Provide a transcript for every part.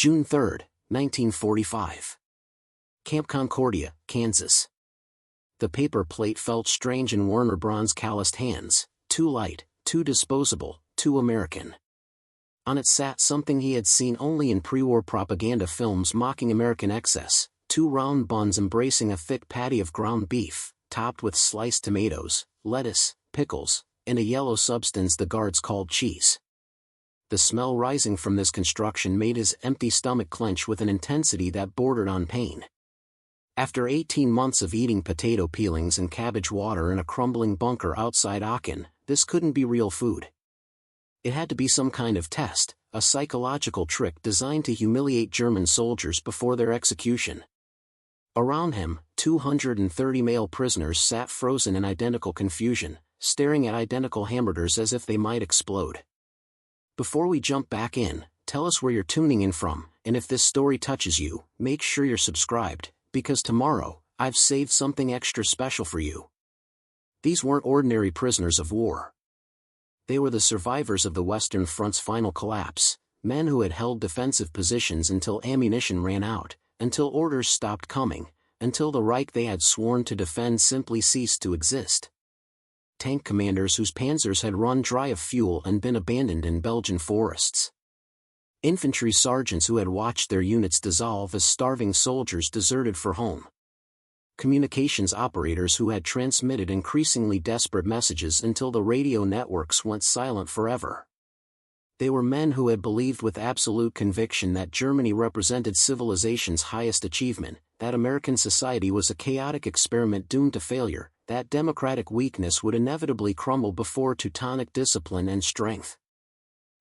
June 3, 1945. Camp Concordia, Kansas. The paper plate felt strange in Werner Braun's calloused hands, too light, too disposable, too American. On it sat something he had seen only in pre-war propaganda films mocking American excess, two round buns embracing a thick patty of ground beef, topped with sliced tomatoes, lettuce, pickles, and a yellow substance the guards called cheese. The smell rising from this construction made his empty stomach clench with an intensity that bordered on pain. After 18 months of eating potato peelings and cabbage water in a crumbling bunker outside Aachen, this couldn't be real food. It had to be some kind of test, a psychological trick designed to humiliate German soldiers before their execution. Around him, 230 male prisoners sat frozen in identical confusion, staring at identical hamburgers as if they might explode. Before we jump back in, tell us where you're tuning in from, and if this story touches you, make sure you're subscribed, because tomorrow, I've saved something extra special for you. These weren't ordinary prisoners of war. They were the survivors of the Western Front's final collapse, men who had held defensive positions until ammunition ran out, until orders stopped coming, until the Reich they had sworn to defend simply ceased to exist. Tank commanders whose panzers had run dry of fuel and been abandoned in Belgian forests. Infantry sergeants who had watched their units dissolve as starving soldiers deserted for home. Communications operators who had transmitted increasingly desperate messages until the radio networks went silent forever. They were men who had believed with absolute conviction that Germany represented civilization's highest achievement, that American society was a chaotic experiment doomed to failure, that democratic weakness would inevitably crumble before Teutonic discipline and strength.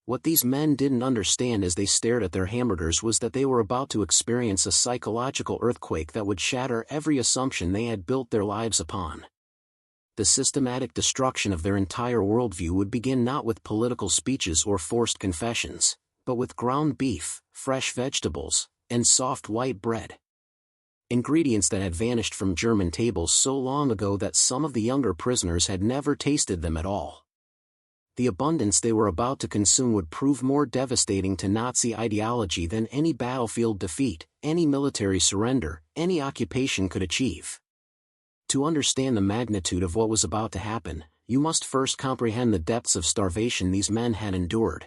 What these men didn't understand as they stared at their hamburgers was that they were about to experience a psychological earthquake that would shatter every assumption they had built their lives upon. The systematic destruction of their entire worldview would begin not with political speeches or forced confessions, but with ground beef, fresh vegetables, and soft white bread. Ingredients that had vanished from German tables so long ago that some of the younger prisoners had never tasted them at all. The abundance they were about to consume would prove more devastating to Nazi ideology than any battlefield defeat, any military surrender, any occupation could achieve. To understand the magnitude of what was about to happen, you must first comprehend the depths of starvation these men had endured.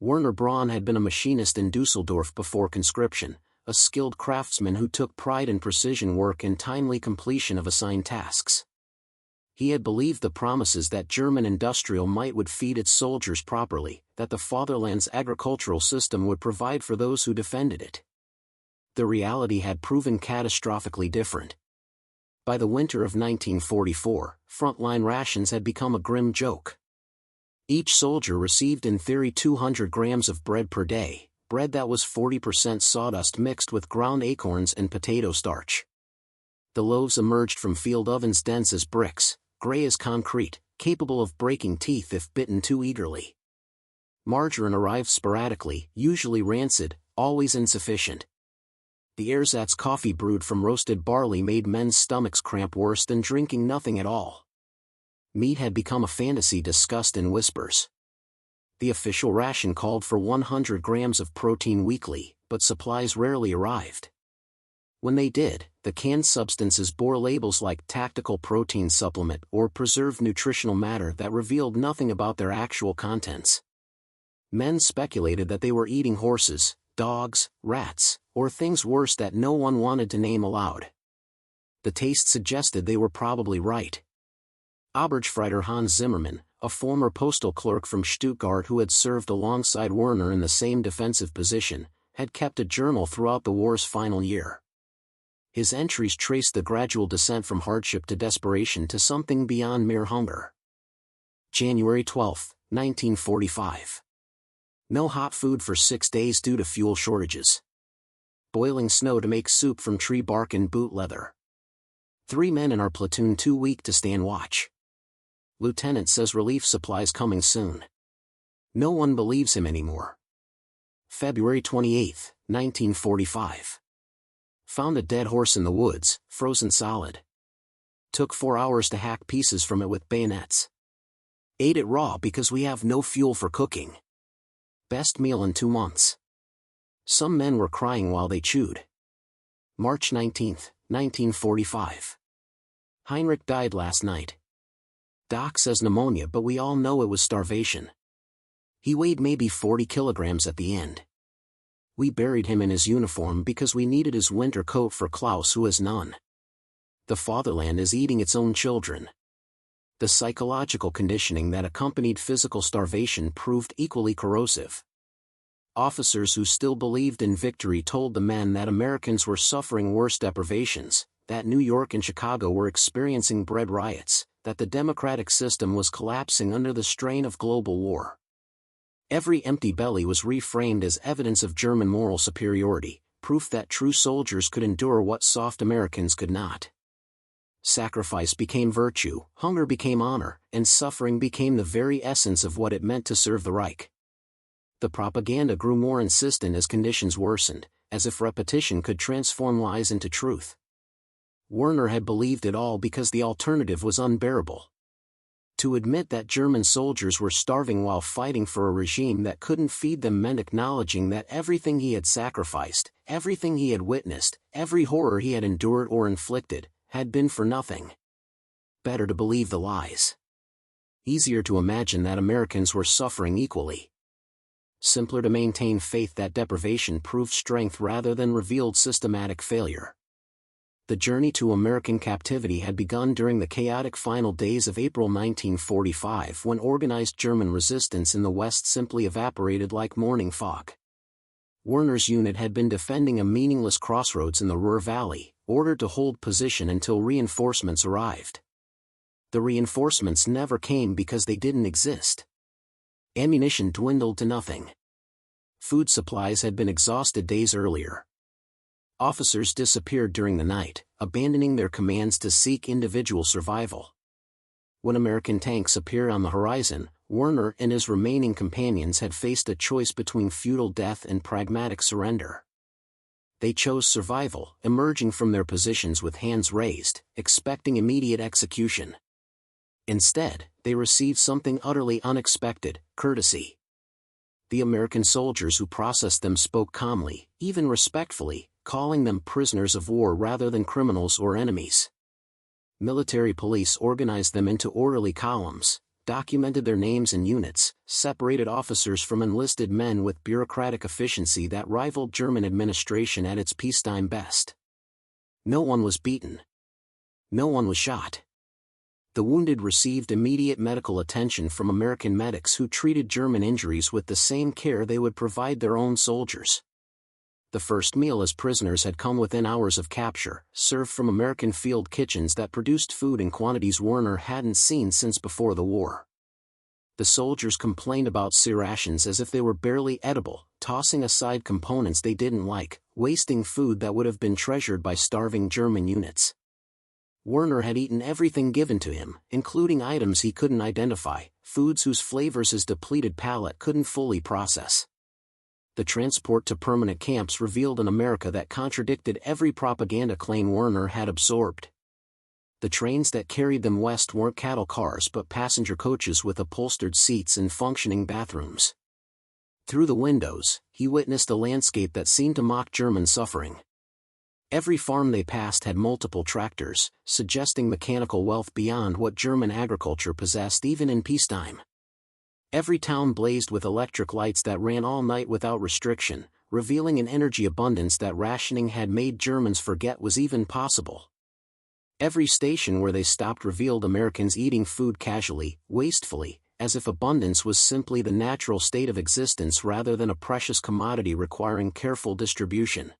Werner Braun had been a machinist in Dusseldorf before conscription, a skilled craftsman who took pride in precision work and timely completion of assigned tasks. He had believed the promises that German industrial might would feed its soldiers properly, that the fatherland's agricultural system would provide for those who defended it. The reality had proven catastrophically different. By the winter of 1944, frontline rations had become a grim joke. Each soldier received in theory 200 grams of bread per day, bread that was 40% sawdust mixed with ground acorns and potato starch. The loaves emerged from field ovens dense as bricks, gray as concrete, capable of breaking teeth if bitten too eagerly. Margarine arrived sporadically, usually rancid, always insufficient. The ersatz coffee brewed from roasted barley made men's stomachs cramp worse than drinking nothing at all. Meat had become a fantasy discussed in whispers. The official ration called for 100 grams of protein weekly, but supplies rarely arrived. When they did, the canned substances bore labels like tactical protein supplement or preserved nutritional matter that revealed nothing about their actual contents. Men speculated that they were eating horses, dogs, rats, or things worse that no one wanted to name aloud. The taste suggested they were probably right. Oberstfreiter Hans Zimmermann, a former postal clerk from Stuttgart who had served alongside Werner in the same defensive position, had kept a journal throughout the war's final year. His entries traced the gradual descent from hardship to desperation to something beyond mere hunger. January 12, 1945. No hot food for 6 days due to fuel shortages. Boiling snow to make soup from tree bark and boot leather. 3 men in our platoon too weak to stand watch. Lieutenant says relief supplies coming soon. No one believes him anymore. February 28, 1945. Found a dead horse in the woods, frozen solid. Took 4 hours to hack pieces from it with bayonets. Ate it raw because we have no fuel for cooking. Best meal in 2 months. Some men were crying while they chewed. March 19, 1945. Heinrich died last night. Doc says pneumonia, but we all know it was starvation. He weighed maybe 40 kilograms at the end. We buried him in his uniform because we needed his winter coat for Klaus, who has none. The fatherland is eating its own children. The psychological conditioning that accompanied physical starvation proved equally corrosive. Officers who still believed in victory told the men that Americans were suffering worse deprivations, that New York and Chicago were experiencing bread riots, that the democratic system was collapsing under the strain of global war. Every empty belly was reframed as evidence of German moral superiority, proof that true soldiers could endure what soft Americans could not. Sacrifice became virtue, hunger became honor, and suffering became the very essence of what it meant to serve the Reich. The propaganda grew more insistent as conditions worsened, as if repetition could transform lies into truth. Werner had believed it all because the alternative was unbearable. To admit that German soldiers were starving while fighting for a regime that couldn't feed them meant acknowledging that everything he had sacrificed, everything he had witnessed, every horror he had endured or inflicted, had been for nothing. Better to believe the lies. Easier to imagine that Americans were suffering equally. Simpler to maintain faith that deprivation proved strength rather than revealed systematic failure. The journey to American captivity had begun during the chaotic final days of April 1945, when organized German resistance in the West simply evaporated like morning fog. Werner's unit had been defending a meaningless crossroads in the Ruhr Valley, ordered to hold position until reinforcements arrived. The reinforcements never came because they didn't exist. Ammunition dwindled to nothing. Food supplies had been exhausted days earlier. Officers disappeared during the night, abandoning their commands to seek individual survival. When American tanks appeared on the horizon, Werner and his remaining companions had faced a choice between futile death and pragmatic surrender. They chose survival, emerging from their positions with hands raised, expecting immediate execution. Instead, they received something utterly unexpected: courtesy. The American soldiers who processed them spoke calmly, even respectfully, calling them prisoners of war rather than criminals or enemies. Military police organized them into orderly columns, documented their names and units, separated officers from enlisted men with bureaucratic efficiency that rivaled German administration at its peacetime best. No one was beaten. No one was shot. The wounded received immediate medical attention from American medics who treated German injuries with the same care they would provide their own soldiers. The first meal as prisoners had come within hours of capture, served from American field kitchens that produced food in quantities Werner hadn't seen since before the war. The soldiers complained about rations as if they were barely edible, tossing aside components they didn't like, wasting food that would have been treasured by starving German units. Werner had eaten everything given to him, including items he couldn't identify, foods whose flavors his depleted palate couldn't fully process. The transport to permanent camps revealed an America that contradicted every propaganda claim Werner had absorbed. The trains that carried them west weren't cattle cars but passenger coaches with upholstered seats and functioning bathrooms. Through the windows, he witnessed a landscape that seemed to mock German suffering. Every farm they passed had multiple tractors, suggesting mechanical wealth beyond what German agriculture possessed even in peacetime. Every town blazed with electric lights that ran all night without restriction, revealing an energy abundance that rationing had made Germans forget was even possible. Every station where they stopped revealed Americans eating food casually, wastefully, as if abundance was simply the natural state of existence rather than a precious commodity requiring careful distribution.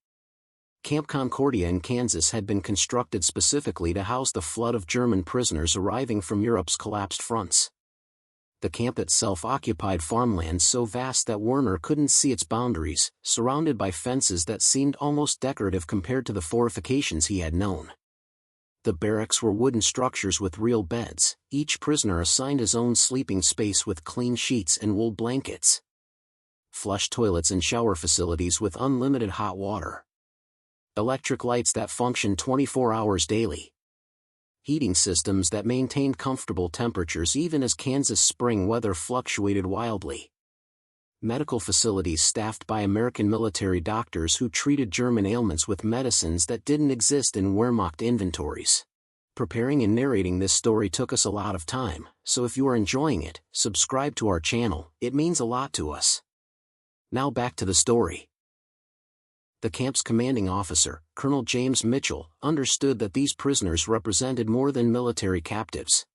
Camp Concordia in Kansas had been constructed specifically to house the flood of German prisoners arriving from Europe's collapsed fronts. The camp itself occupied farmland so vast that Werner couldn't see its boundaries, surrounded by fences that seemed almost decorative compared to the fortifications he had known. The barracks were wooden structures with real beds, each prisoner assigned his own sleeping space with clean sheets and wool blankets. Flush toilets and shower facilities with unlimited hot water. Electric lights that functioned 24 hours daily. Heating systems that maintained comfortable temperatures even as Kansas spring weather fluctuated wildly. Medical facilities staffed by American military doctors who treated German ailments with medicines that didn't exist in Wehrmacht inventories. Preparing and narrating this story took us a lot of time, so if you are enjoying it, subscribe to our channel, it means a lot to us. Now back to the story. The camp's commanding officer, Colonel James Mitchell, understood that these prisoners represented more than military captives.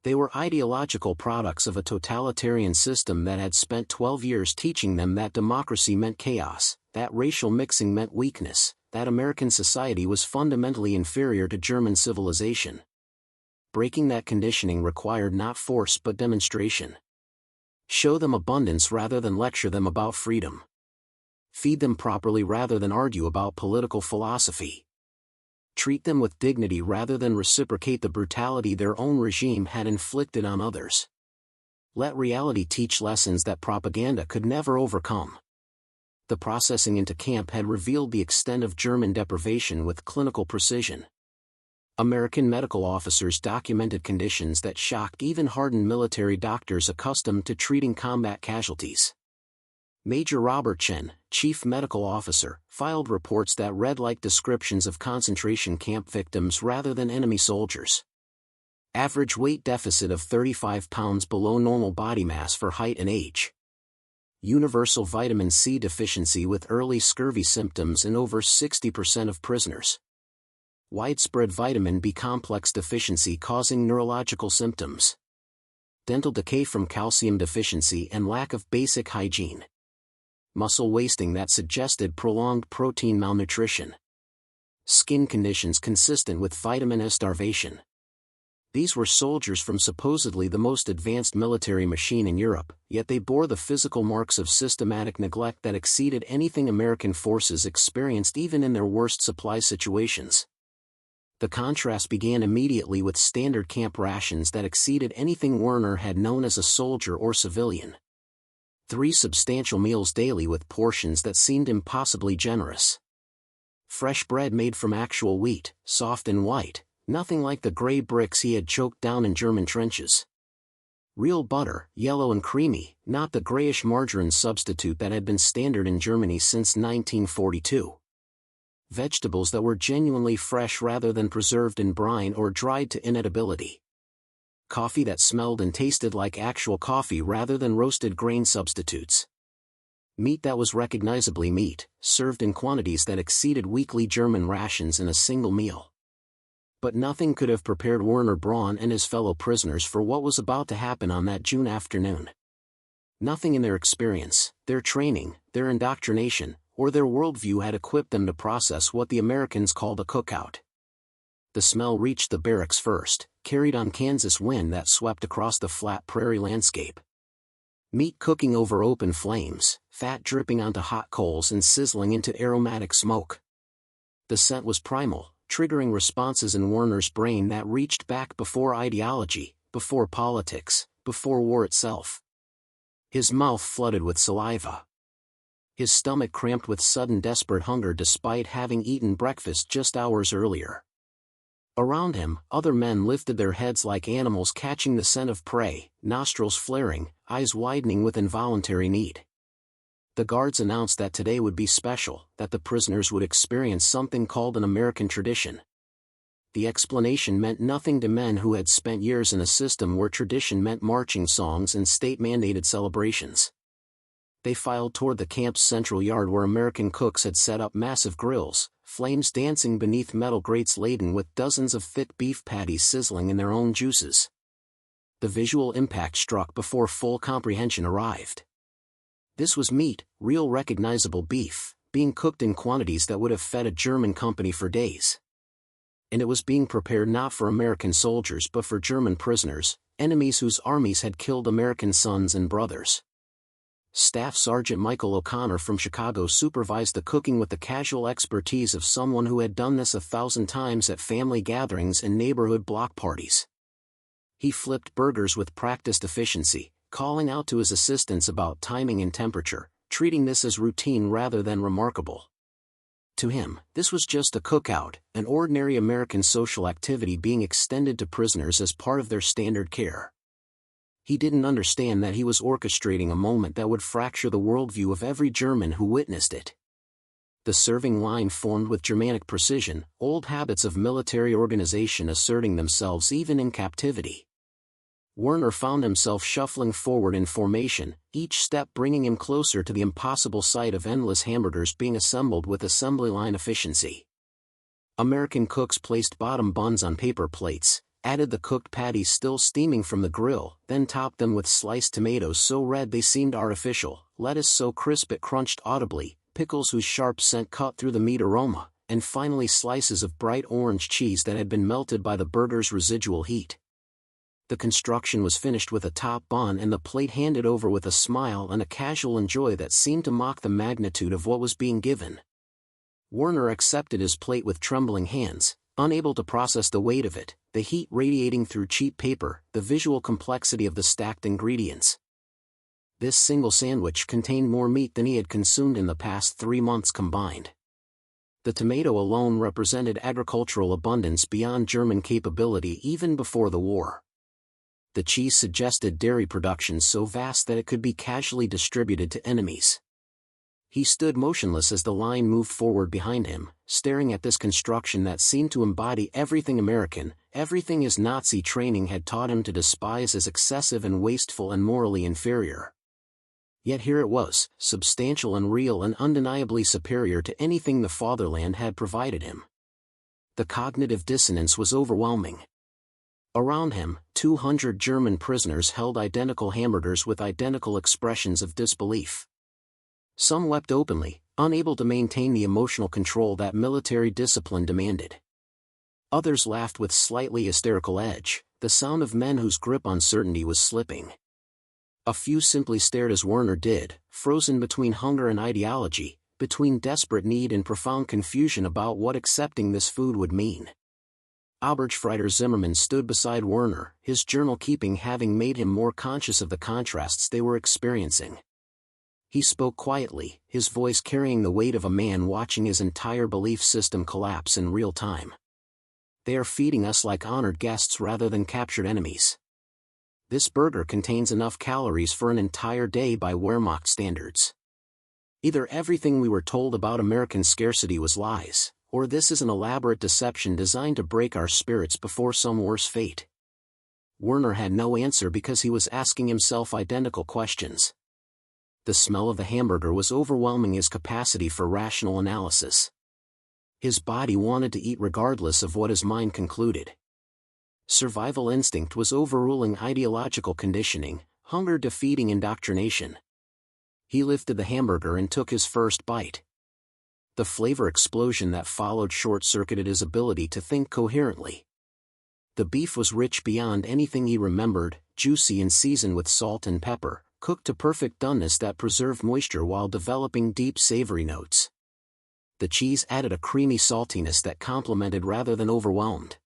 They were ideological products of a totalitarian system that had spent 12 years teaching them that democracy meant chaos, that racial mixing meant weakness, that American society was fundamentally inferior to German civilization. Breaking that conditioning required not force but demonstration. Show them abundance rather than lecture them about freedom. Feed them properly rather than argue about political philosophy. Treat them with dignity rather than reciprocate the brutality their own regime had inflicted on others. Let reality teach lessons that propaganda could never overcome. The processing into camp had revealed the extent of German deprivation with clinical precision. American medical officers documented conditions that shocked even hardened military doctors accustomed to treating combat casualties. Major Robert Chen, chief medical officer, filed reports that read like descriptions of concentration camp victims rather than enemy soldiers. Average weight deficit of 35 pounds below normal body mass for height and age. Universal vitamin C deficiency with early scurvy symptoms in over 60% of prisoners. Widespread vitamin B complex deficiency causing neurological symptoms. Dental decay from calcium deficiency and lack of basic hygiene. Muscle wasting that suggested prolonged protein malnutrition. Skin conditions consistent with vitamin S starvation. These were soldiers from supposedly the most advanced military machine in Europe, yet they bore the physical marks of systematic neglect that exceeded anything American forces experienced even in their worst supply situations. The contrast began immediately with standard camp rations that exceeded anything Werner had known as a soldier or civilian. 3 substantial meals daily with portions that seemed impossibly generous. Fresh bread made from actual wheat, soft and white, nothing like the gray bricks he had choked down in German trenches. Real butter, yellow and creamy, not the grayish margarine substitute that had been standard in Germany since 1942. Vegetables that were genuinely fresh rather than preserved in brine or dried to inedibility. Coffee that smelled and tasted like actual coffee rather than roasted grain substitutes. Meat that was recognizably meat, served in quantities that exceeded weekly German rations in a single meal. But nothing could have prepared Werner Braun and his fellow prisoners for what was about to happen on that June afternoon. Nothing in their experience, their training, their indoctrination, or their worldview had equipped them to process what the Americans called a cookout. The smell reached the barracks first, carried on Kansas wind that swept across the flat prairie landscape. Meat cooking over open flames, fat dripping onto hot coals and sizzling into aromatic smoke. The scent was primal, triggering responses in Werner's brain that reached back before ideology, before politics, before war itself. His mouth flooded with saliva. His stomach cramped with sudden desperate hunger despite having eaten breakfast just hours earlier. Around him, other men lifted their heads like animals catching the scent of prey, nostrils flaring, eyes widening with involuntary need. The guards announced that today would be special, that the prisoners would experience something called an American tradition. The explanation meant nothing to men who had spent years in a system where tradition meant marching songs and state-mandated celebrations. They filed toward the camp's central yard where American cooks had set up massive grills, flames dancing beneath metal grates laden with dozens of thick beef patties sizzling in their own juices. The visual impact struck before full comprehension arrived. This was meat, real recognizable beef, being cooked in quantities that would have fed a German company for days. And it was being prepared not for American soldiers but for German prisoners, enemies whose armies had killed American sons and brothers. Staff Sergeant Michael O'Connor from Chicago supervised the cooking with the casual expertise of someone who had done this 1,000 times at family gatherings and neighborhood block parties. He flipped burgers with practiced efficiency, calling out to his assistants about timing and temperature, treating this as routine rather than remarkable. To him, this was just a cookout, an ordinary American social activity being extended to prisoners as part of their standard care. He didn't understand that he was orchestrating a moment that would fracture the worldview of every German who witnessed it. The serving line formed with Germanic precision, old habits of military organization asserting themselves even in captivity. Werner found himself shuffling forward in formation, each step bringing him closer to the impossible sight of endless hamburgers being assembled with assembly line efficiency. American cooks placed bottom buns on paper plates, added the cooked patties still steaming from the grill, then topped them with sliced tomatoes so red they seemed artificial, lettuce so crisp it crunched audibly, pickles whose sharp scent cut through the meat aroma, and finally slices of bright orange cheese that had been melted by the burger's residual heat. The construction was finished with a top bun and the plate handed over with a smile and a casual enjoy that seemed to mock the magnitude of what was being given. Werner accepted his plate with trembling hands, unable to process the weight of it, the heat radiating through cheap paper, the visual complexity of the stacked ingredients. This single sandwich contained more meat than he had consumed in the past 3 months combined. The tomato alone represented agricultural abundance beyond German capability even before the war. The cheese suggested dairy production so vast that it could be casually distributed to enemies. He stood motionless as the line moved forward behind him, staring at this construction that seemed to embody everything American, everything his Nazi training had taught him to despise as excessive and wasteful and morally inferior. Yet here it was, substantial and real and undeniably superior to anything the fatherland had provided him. The cognitive dissonance was overwhelming. Around him, 200 German prisoners held identical hamburgers with identical expressions of disbelief. Some wept openly, unable to maintain the emotional control that military discipline demanded. Others laughed with slightly hysterical edge, the sound of men whose grip on certainty was slipping. A few simply stared as Werner did, frozen between hunger and ideology, between desperate need and profound confusion about what accepting this food would mean. Oberstfreiter Zimmermann stood beside Werner, his journal-keeping having made him more conscious of the contrasts they were experiencing. He spoke quietly, his voice carrying the weight of a man watching his entire belief system collapse in real time. They are feeding us like honored guests rather than captured enemies. This burger contains enough calories for an entire day by Wehrmacht standards. Either everything we were told about American scarcity was lies, or this is an elaborate deception designed to break our spirits before some worse fate. Werner had no answer because he was asking himself identical questions. The smell of the hamburger was overwhelming his capacity for rational analysis. His body wanted to eat regardless of what his mind concluded. Survival instinct was overruling ideological conditioning, hunger defeating indoctrination. He lifted the hamburger and took his first bite. The flavor explosion that followed short-circuited his ability to think coherently. The beef was rich beyond anything he remembered, juicy and seasoned with salt and pepper, cooked to perfect doneness that preserved moisture while developing deep savory notes. The cheese added a creamy saltiness that complemented rather than overwhelmed.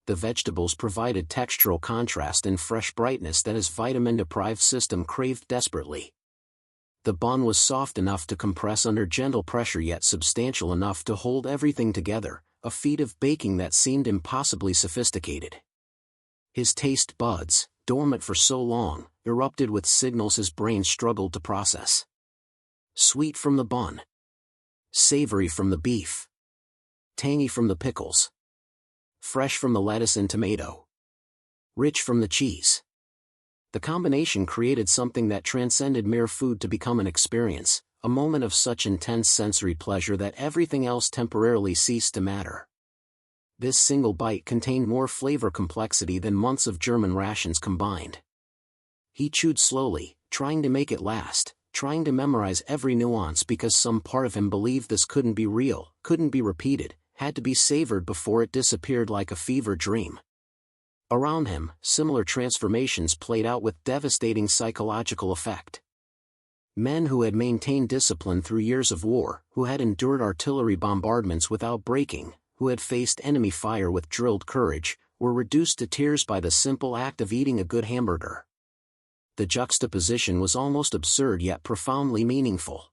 The vegetables provided textural contrast and fresh brightness that his vitamin-deprived system craved desperately. The bun was soft enough to compress under gentle pressure yet substantial enough to hold everything together, a feat of baking that seemed impossibly sophisticated. His taste buds, dormant for so long, erupted with signals his brain struggled to process. Sweet from the bun. Savory from the beef. Tangy from the pickles. Fresh from the lettuce and tomato. Rich from the cheese. The combination created something that transcended mere food to become an experience, a moment of such intense sensory pleasure that everything else temporarily ceased to matter. This single bite contained more flavor complexity than months of German rations combined. He chewed slowly, trying to make it last, trying to memorize every nuance because some part of him believed this couldn't be real, couldn't be repeated, had to be savored before it disappeared like a fever dream. Around him, similar transformations played out with devastating psychological effect. Men who had maintained discipline through years of war, who had endured artillery bombardments without breaking, who had faced enemy fire with drilled courage, were reduced to tears by the simple act of eating a good hamburger. The juxtaposition was almost absurd yet profoundly meaningful.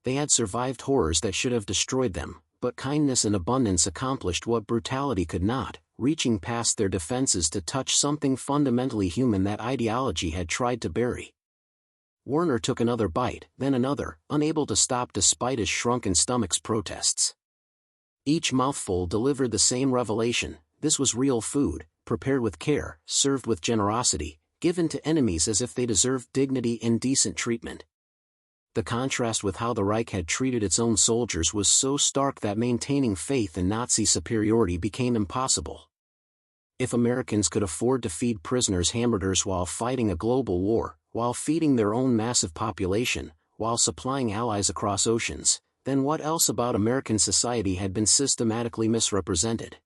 They had survived horrors that should have destroyed them, but kindness and abundance accomplished what brutality could not, reaching past their defenses to touch something fundamentally human that ideology had tried to bury. Werner took another bite, then another, unable to stop despite his shrunken stomach's protests. Each mouthful delivered the same revelation: this was real food, prepared with care, served with generosity, given to enemies as if they deserved dignity and decent treatment. The contrast with how the Reich had treated its own soldiers was so stark that maintaining faith in Nazi superiority became impossible. If Americans could afford to feed prisoners hamburgers while fighting a global war, while feeding their own massive population, while supplying allies across oceans, then what else about American society had been systematically misrepresented?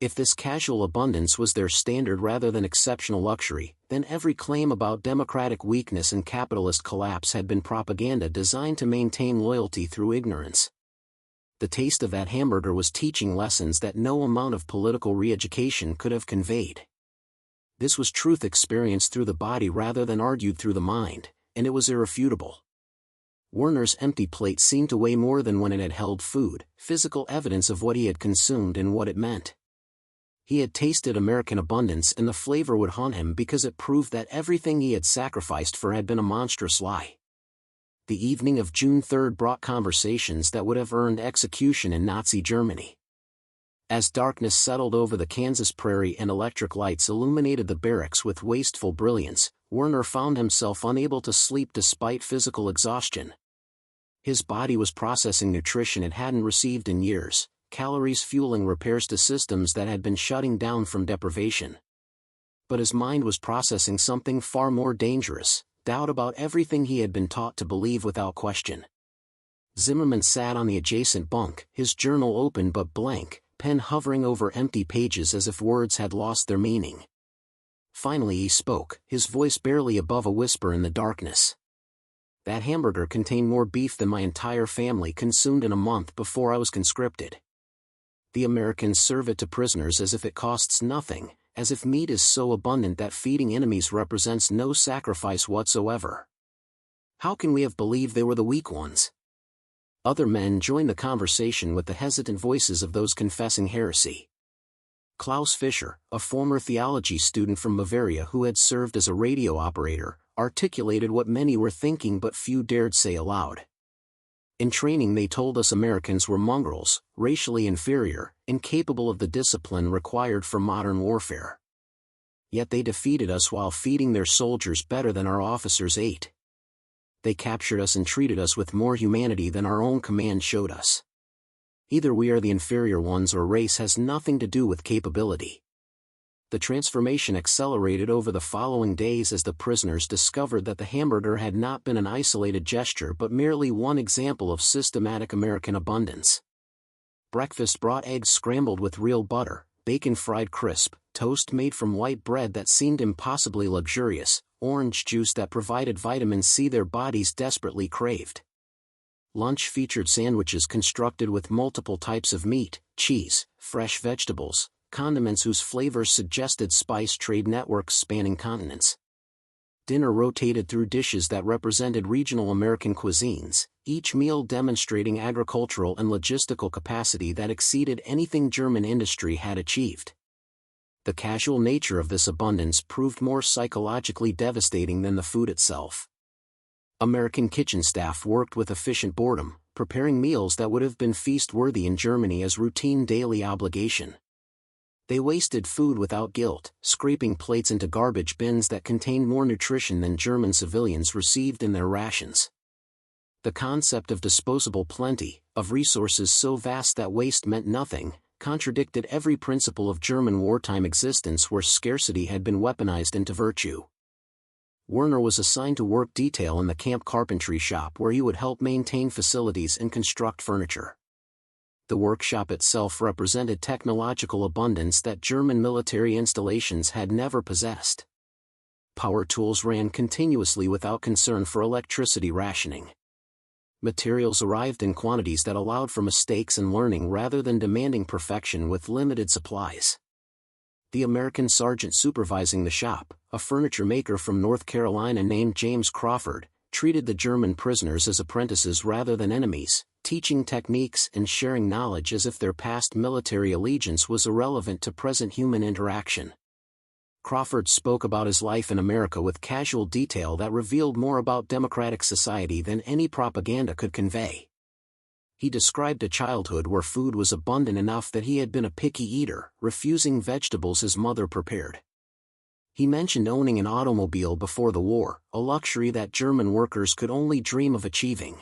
If this casual abundance was their standard rather than exceptional luxury, then every claim about democratic weakness and capitalist collapse had been propaganda designed to maintain loyalty through ignorance. The taste of that hamburger was teaching lessons that no amount of political re-education could have conveyed. This was truth experienced through the body rather than argued through the mind, and it was irrefutable. Werner's empty plate seemed to weigh more than when it had held food, physical evidence of what he had consumed and what it meant. He had tasted American abundance, and the flavor would haunt him because it proved that everything he had sacrificed for had been a monstrous lie. The evening of June 3 brought conversations that would have earned execution in Nazi Germany. As darkness settled over the Kansas prairie and electric lights illuminated the barracks with wasteful brilliance, Werner found himself unable to sleep despite physical exhaustion. His body was processing nutrition it hadn't received in years, calories fueling repairs to systems that had been shutting down from deprivation. But his mind was processing something far more dangerous: doubt about everything he had been taught to believe without question. Zimmerman sat on the adjacent bunk, his journal open but blank, pen hovering over empty pages as if words had lost their meaning. Finally he spoke, his voice barely above a whisper in the darkness. "That hamburger contained more beef than my entire family consumed in a month before I was conscripted. The Americans serve it to prisoners as if it costs nothing, as if meat is so abundant that feeding enemies represents no sacrifice whatsoever. How can we have believed they were the weak ones?" Other men joined the conversation with the hesitant voices of those confessing heresy. Klaus Fischer, a former theology student from Bavaria who had served as a radio operator, articulated what many were thinking but few dared say aloud. "In training they told us Americans were mongrels, racially inferior, incapable of the discipline required for modern warfare. Yet they defeated us while feeding their soldiers better than our officers ate. They captured us and treated us with more humanity than our own command showed us. Either we are the inferior ones or race has nothing to do with capability." The transformation accelerated over the following days as the prisoners discovered that the hamburger had not been an isolated gesture but merely one example of systematic American abundance. Breakfast brought eggs scrambled with real butter, bacon fried crisp, toast made from white bread that seemed impossibly luxurious, orange juice that provided vitamin C their bodies desperately craved. Lunch featured sandwiches constructed with multiple types of meat, cheese, fresh vegetables, condiments whose flavors suggested spice trade networks spanning continents. Dinner rotated through dishes that represented regional American cuisines, each meal demonstrating agricultural and logistical capacity that exceeded anything German industry had achieved. The casual nature of this abundance proved more psychologically devastating than the food itself. American kitchen staff worked with efficient boredom, preparing meals that would have been feast-worthy in Germany as routine daily obligation. They wasted food without guilt, scraping plates into garbage bins that contained more nutrition than German civilians received in their rations. The concept of disposable plenty, of resources so vast that waste meant nothing, contradicted every principle of German wartime existence where scarcity had been weaponized into virtue. Werner was assigned to work detail in the camp carpentry shop where he would help maintain facilities and construct furniture. The workshop itself represented technological abundance that German military installations had never possessed. Power tools ran continuously without concern for electricity rationing. Materials arrived in quantities that allowed for mistakes and learning rather than demanding perfection with limited supplies. The American sergeant supervising the shop, a furniture maker from North Carolina named James Crawford, treated the German prisoners as apprentices rather than enemies, teaching techniques and sharing knowledge as if their past military allegiance was irrelevant to present human interaction. Crawford spoke about his life in America with casual detail that revealed more about democratic society than any propaganda could convey. He described a childhood where food was abundant enough that he had been a picky eater, refusing vegetables his mother prepared. He mentioned owning an automobile before the war, a luxury that German workers could only dream of achieving.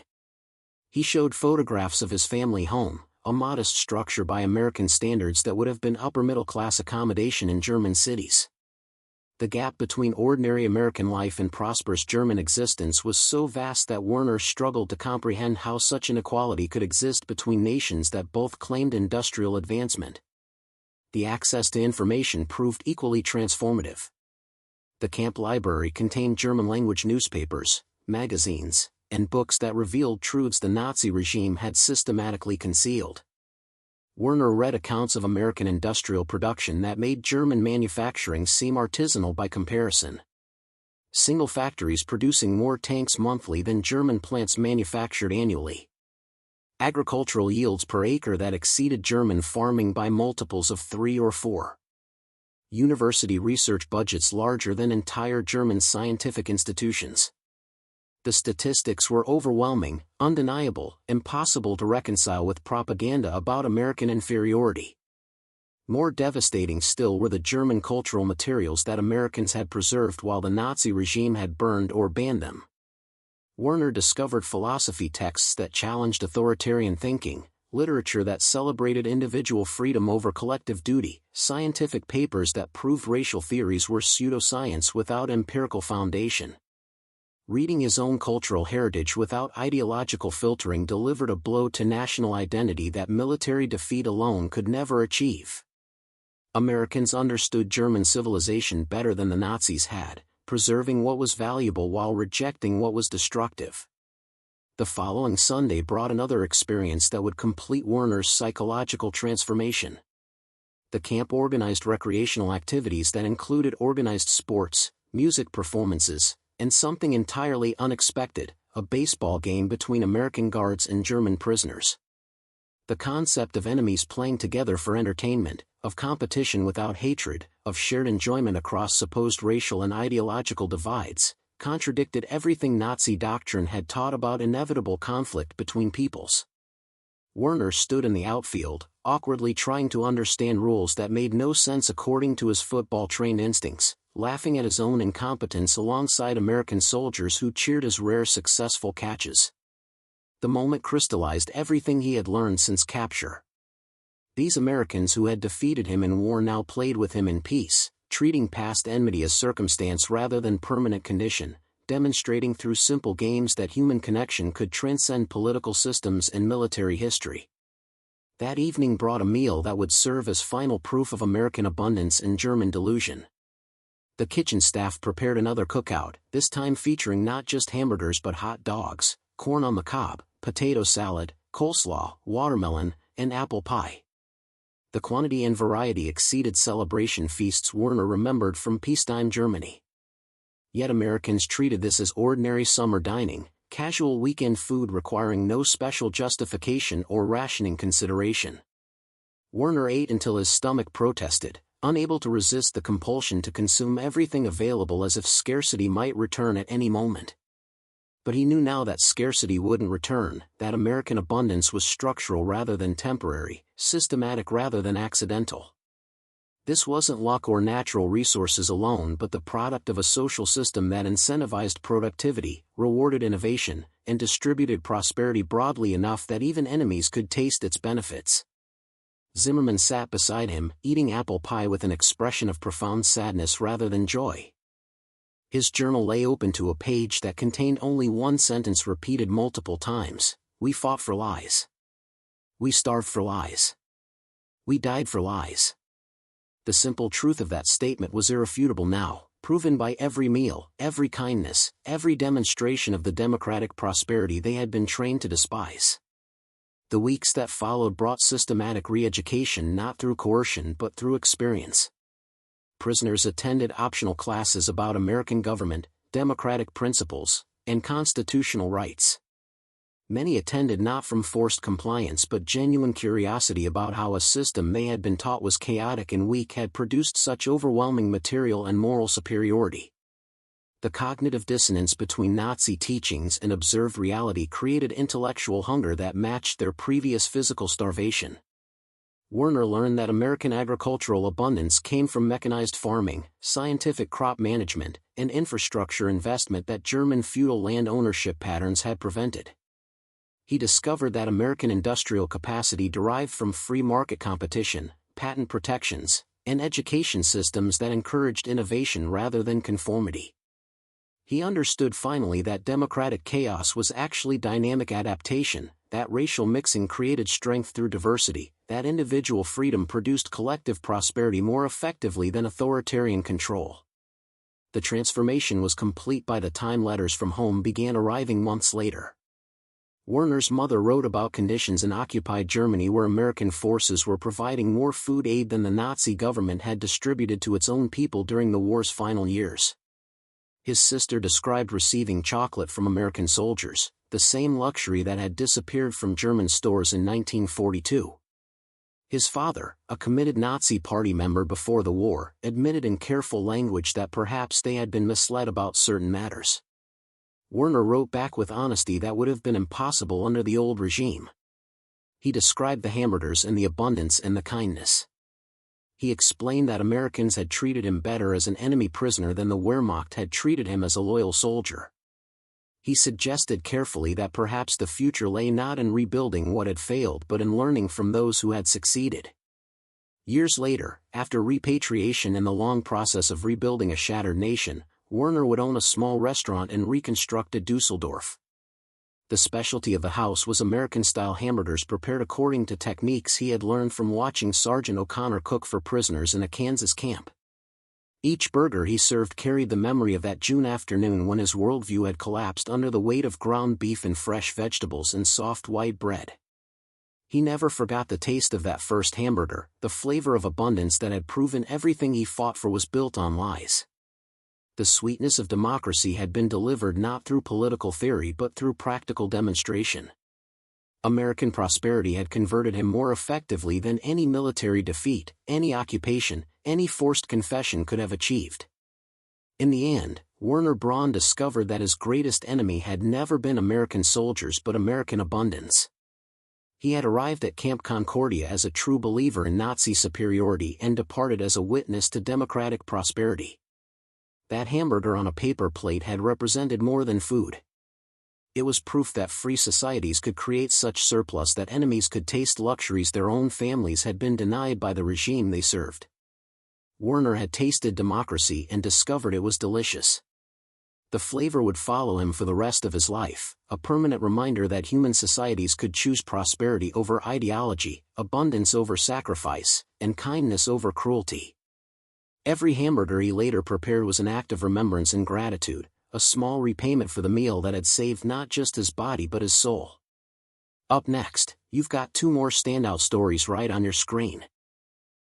He showed photographs of his family home, a modest structure by American standards that would have been upper-middle-class accommodation in German cities. The gap between ordinary American life and prosperous German existence was so vast that Werner struggled to comprehend how such inequality could exist between nations that both claimed industrial advancement. The access to information proved equally transformative. The camp library contained German-language newspapers, magazines, and books that revealed truths the Nazi regime had systematically concealed. Werner read accounts of American industrial production that made German manufacturing seem artisanal by comparison. Single factories producing more tanks monthly than German plants manufactured annually. Agricultural yields per acre that exceeded German farming by multiples of 3 or 4. University research budgets larger than entire German scientific institutions. The statistics were overwhelming, undeniable, impossible to reconcile with propaganda about American inferiority. More devastating still were the German cultural materials that Americans had preserved while the Nazi regime had burned or banned them. Werner discovered philosophy texts that challenged authoritarian thinking, literature that celebrated individual freedom over collective duty, scientific papers that proved racial theories were pseudoscience without empirical foundation. Reading his own cultural heritage without ideological filtering delivered a blow to national identity that military defeat alone could never achieve. Americans understood German civilization better than the Nazis had, preserving what was valuable while rejecting what was destructive. The following Sunday brought another experience that would complete Werner's psychological transformation. The camp organized recreational activities that included organized sports, music performances, and something entirely unexpected, a baseball game between American guards and German prisoners. The concept of enemies playing together for entertainment, of competition without hatred, of shared enjoyment across supposed racial and ideological divides, contradicted everything Nazi doctrine had taught about inevitable conflict between peoples. Werner stood in the outfield, awkwardly trying to understand rules that made no sense according to his football-trained instincts, laughing at his own incompetence alongside American soldiers who cheered his rare successful catches. The moment crystallized everything he had learned since capture. These Americans who had defeated him in war now played with him in peace, treating past enmity as circumstance rather than permanent condition, demonstrating through simple games that human connection could transcend political systems and military history. That evening brought a meal that would serve as final proof of American abundance and German delusion. The kitchen staff prepared another cookout, this time featuring not just hamburgers but hot dogs, corn on the cob, potato salad, coleslaw, watermelon, and apple pie. The quantity and variety exceeded celebration feasts Werner remembered from peacetime Germany. Yet Americans treated this as ordinary summer dining, casual weekend food requiring no special justification or rationing consideration. Werner ate until his stomach protested, unable to resist the compulsion to consume everything available as if scarcity might return at any moment. But he knew now that scarcity wouldn't return, that American abundance was structural rather than temporary, systematic rather than accidental. This wasn't luck or natural resources alone but the product of a social system that incentivized productivity, rewarded innovation, and distributed prosperity broadly enough that even enemies could taste its benefits. Zimmermann sat beside him, eating apple pie with an expression of profound sadness rather than joy. His journal lay open to a page that contained only one sentence repeated multiple times: "We fought for lies. We starved for lies. We died for lies." The simple truth of that statement was irrefutable now, proven by every meal, every kindness, every demonstration of the democratic prosperity they had been trained to despise. The weeks that followed brought systematic re-education not through coercion but through experience. Prisoners attended optional classes about American government, democratic principles, and constitutional rights. Many attended not from forced compliance but genuine curiosity about how a system they had been taught was chaotic and weak had produced such overwhelming material and moral superiority. The cognitive dissonance between Nazi teachings and observed reality created intellectual hunger that matched their previous physical starvation. Werner learned that American agricultural abundance came from mechanized farming, scientific crop management, and infrastructure investment that German feudal land ownership patterns had prevented. He discovered that American industrial capacity derived from free market competition, patent protections, and education systems that encouraged innovation rather than conformity. He understood finally that democratic chaos was actually dynamic adaptation, that racial mixing created strength through diversity, that individual freedom produced collective prosperity more effectively than authoritarian control. The transformation was complete by the time letters from home began arriving months later. Werner's mother wrote about conditions in occupied Germany where American forces were providing more food aid than the Nazi government had distributed to its own people during the war's final years. His sister described receiving chocolate from American soldiers, the same luxury that had disappeared from German stores in 1942. His father, a committed Nazi Party member before the war, admitted in careful language that perhaps they had been misled about certain matters. Werner wrote back with honesty that would have been impossible under the old regime. He described the hamburgers and the abundance and the kindness. He explained that Americans had treated him better as an enemy prisoner than the Wehrmacht had treated him as a loyal soldier. He suggested carefully that perhaps the future lay not in rebuilding what had failed but in learning from those who had succeeded. Years later, after repatriation and the long process of rebuilding a shattered nation, Werner would own a small restaurant in reconstructed Dusseldorf. The specialty of the house was American-style hamburgers prepared according to techniques he had learned from watching Sergeant O'Connor cook for prisoners in a Kansas camp. Each burger he served carried the memory of that June afternoon when his worldview had collapsed under the weight of ground beef and fresh vegetables and soft white bread. He never forgot the taste of that first hamburger, the flavor of abundance that had proven everything he fought for was built on lies. The sweetness of democracy had been delivered not through political theory but through practical demonstration. American prosperity had converted him more effectively than any military defeat, any occupation, any forced confession could have achieved. In the end, Werner Braun discovered that his greatest enemy had never been American soldiers but American abundance. He had arrived at Camp Concordia as a true believer in Nazi superiority and departed as a witness to democratic prosperity. That hamburger on a paper plate had represented more than food. It was proof that free societies could create such surplus that enemies could taste luxuries their own families had been denied by the regime they served. Werner had tasted democracy and discovered it was delicious. The flavor would follow him for the rest of his life, a permanent reminder that human societies could choose prosperity over ideology, abundance over sacrifice, and kindness over cruelty. Every hamburger he later prepared was an act of remembrance and gratitude, a small repayment for the meal that had saved not just his body but his soul. Up next, you've got two more standout stories right on your screen.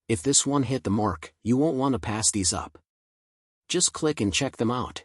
If this one hit the mark, you won't want to pass these up. Just click and check them out.